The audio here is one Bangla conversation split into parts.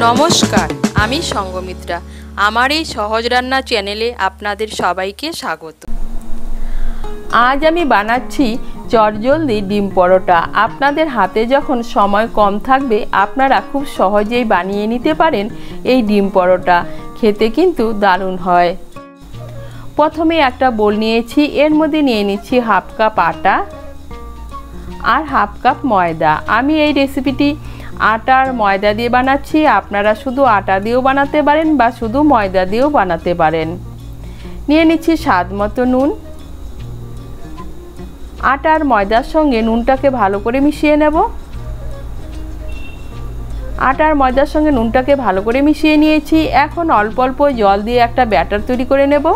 নমস্কার, আমি সঙ্গমিত্রা। আমার এই সহজ রান্না চ্যানেলে আপনাদের সবাইকে স্বাগত। আজ আমি বানাচ্ছি চটজলদি ডিম পরোটা। আপনাদের হাতে যখন সময় কম থাকবে আপনারা খুব সহজেই বানিয়ে নিতে পারেন এই ডিম পরোটা। খেতে কিন্তু দারুণ হয়। প্রথমে একটা বোল নিয়েছি, এর মধ্যে নিয়ে নিচ্ছি হাফ কাপ আটা আর হাফ কাপ ময়দা। আমি এই রেসিপিটি আটা আর ময়দা দিয়ে বানাচ্ছি, আপনারা শুধু আটা দিয়েও বানাতে পারেন বা শুধু ময়দা দিয়েও বানাতে পারেন। নিয়ে নিচ্ছি স্বাদ মতো নুন। আটা আর ময়দার সঙ্গে নুনটাকে ভালো করে মিশিয়ে নেব। আটা আর ময়দার সঙ্গে নুনটাকে ভালো করে মিশিয়ে নিয়েছি। এখন অল্প অল্প জল দিয়ে একটা ব্যাটার তৈরি করে নেব।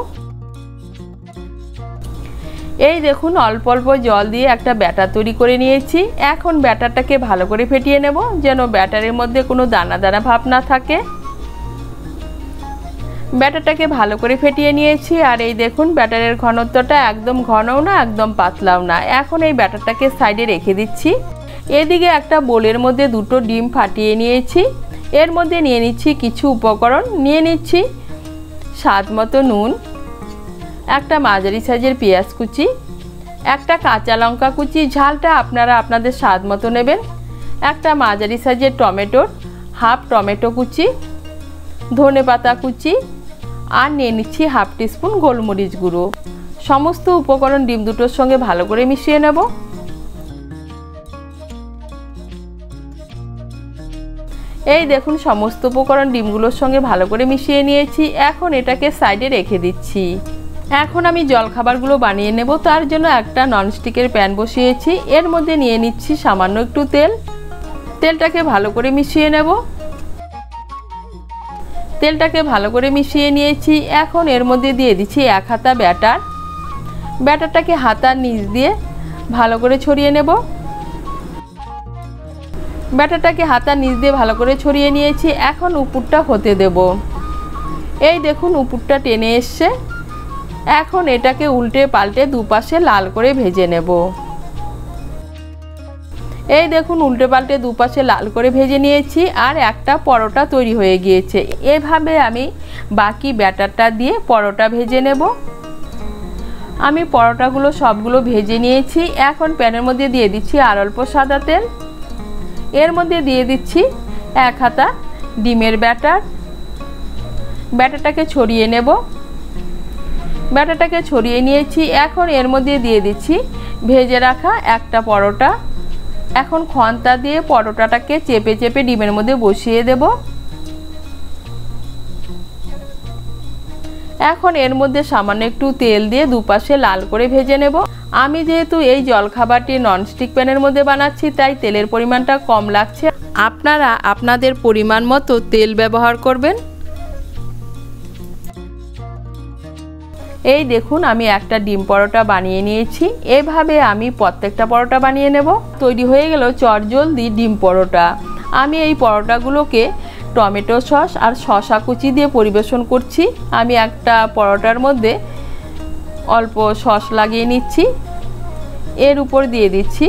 এই দেখুন, অল্প অল্প জল দিয়ে একটা ব্যাটার তৈরি করে নিয়েছি। এখন ব্যাটারটাকে ভালো করে ফেটিয়ে নেব, যেন ব্যাটারের মধ্যে কোনো দানা দানা ভাব না থাকে। ব্যাটারটাকে ভালো করে ফেটিয়ে নিয়েছি। আর এই দেখুন, ব্যাটারের ঘনত্বটা একদম ঘনও না একদম পাতলাও না। এখন এই ব্যাটারটাকে সাইডে রেখে দিচ্ছি। এদিকে একটা বোলের মধ্যে দুটো ডিম ফাটিয়ে নিয়েছি। এর মধ্যে নিয়ে নিচ্ছি কিছু উপকরণ। নিয়ে নিচ্ছি স্বাদ মতো নুন, একটা মাঝারি সাইজের পেঁয়াজ কুচি, একটা কাঁচা লঙ্কা কুচি, ঝালটা আপনারা আপনাদের স্বাদ মতো নেবেন, একটা মাঝারি সাইজের টমেটোর হাফ টমেটো কুচি, ধনেপাতা কুচি, আর নিয়ে নিচ্ছি হাফ টিস্পুন গোলমরিচ গুঁড়ো। সমস্ত উপকরণ ডিম দুটোর সঙ্গে ভালো করে মিশিয়ে নেব। এই দেখুন, সমস্ত উপকরণ ডিমগুলোর সঙ্গে ভালো করে মিশিয়ে নিয়েছি। এখন এটাকে সাইডে রেখে দিচ্ছি। এখন আমি জলখাবারগুলো বানিয়ে নেব। তার জন্য একটা ননস্টিকের প্যান বসিয়েছি। এর মধ্যে নিয়ে নিচ্ছি সামান্য একটু তেল। তেলটাকে ভালো করে মিশিয়ে নেব। তেলটাকে ভালো করে মিশিয়ে নিয়েছি। এখন এর মধ্যে দিয়ে দিচ্ছি এক হাতা ব্যাটার। ব্যাটারটাকে হাতার নিচ দিয়ে ভালো করে ছড়িয়ে নেব। ব্যাটারটাকে হাতার নিচ দিয়ে ভালো করে ছড়িয়ে নিয়েছি। এখন উপরটা হতে দেব। এই দেখুন, উপরটা টেনে এসছে। এখন এটাকে উল্টে পাল্টে দুপাশে লাল করে ভেজে নেব। এই দেখুন, উল্টে পাল্টে দুপাশে লাল করে ভেজে নিয়েছি। আর একটা পরোটা তৈরি হয়ে গিয়েছে। এভাবে আমি বাকি ব্যাটারটা দিয়ে পরোটা ভেজে নেব। আমি পরোটাগুলো সবগুলো ভেজে নিয়েছি। এখন প্যানের মধ্যে দিয়ে দিচ্ছি আর অল্প সাদা তেল। এর মধ্যে দিয়ে দিচ্ছি এক হাতা ডিমের ব্যাটার। ব্যাটারটাকে ছড়িয়ে নেব। ব্যাটারটাকে ছড়িয়ে নিয়েছি। এখন এর মধ্যে দিয়ে দিচ্ছি ভেজে রাখা একটা পরোটা। এখন খন্তা দিয়ে পরোটাটাকে চেপে চেপে ডিমের মধ্যে বসিয়ে দেব। এখন এর মধ্যে সামান্য একটু তেল দিয়ে দুপাশে লাল করে ভেজে নেব। আমি যেহেতু এই জলখাবারটি ননস্টিক প্যানের মধ্যে বানাচ্ছি, তাই তেলের পরিমাণটা কম লাগছে। আপনারা আপনাদের পরিমাণ মতো তেল ব্যবহার করবেন। এই দেখুন, আমি একটা ডিম পরোটা বানিয়ে নিয়েছি। এভাবে আমি প্রত্যেকটা পরোটা বানিয়ে নেব। তৈরি হয়ে গেল চটজলদি ডিম পরোটা। আমি এই পরোটাগুলোকে টমেটো সস আর শসা কুচি দিয়ে পরিবেশন করছি। আমি একটা পরোটার মধ্যে অল্প সস লাগিয়ে নিচ্ছি। এর উপর দিয়ে দিচ্ছি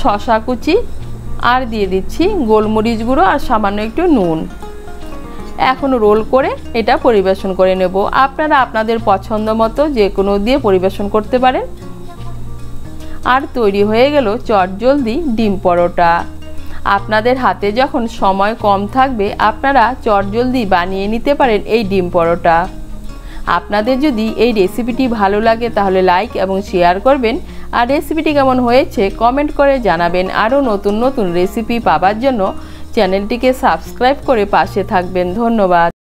শসা কুচি আর দিয়ে দিচ্ছি গোলমরিচ গুঁড়ো আর সামান্য একটু নুন। এখন রোল করে এটা পরিবেশন করে নেব। আপনারা আপনাদের পছন্দ মতো যে কোনো দিয়ে পরিবেশন করতে পারেন। আর তৈরি হয়ে গেল চটজলদি ডিম পরোটা। আপনাদের হাতে যখন সময় কম থাকবে আপনারা চটজলদি বানিয়ে নিতে পারেন এই ডিম পরোটা। আপনাদের যদি এই রেসিপিটি ভালো লাগে তাহলে লাইক এবং শেয়ার করবেন। আর রেসিপিটি কেমন হয়েছে কমেন্ট করে জানাবেন। আরও নতুন নতুন রেসিপি পাওয়ার জন্য চ্যানেলটিকে সাবস্ক্রাইব করে পাশে থাকবেন। ধন্যবাদ।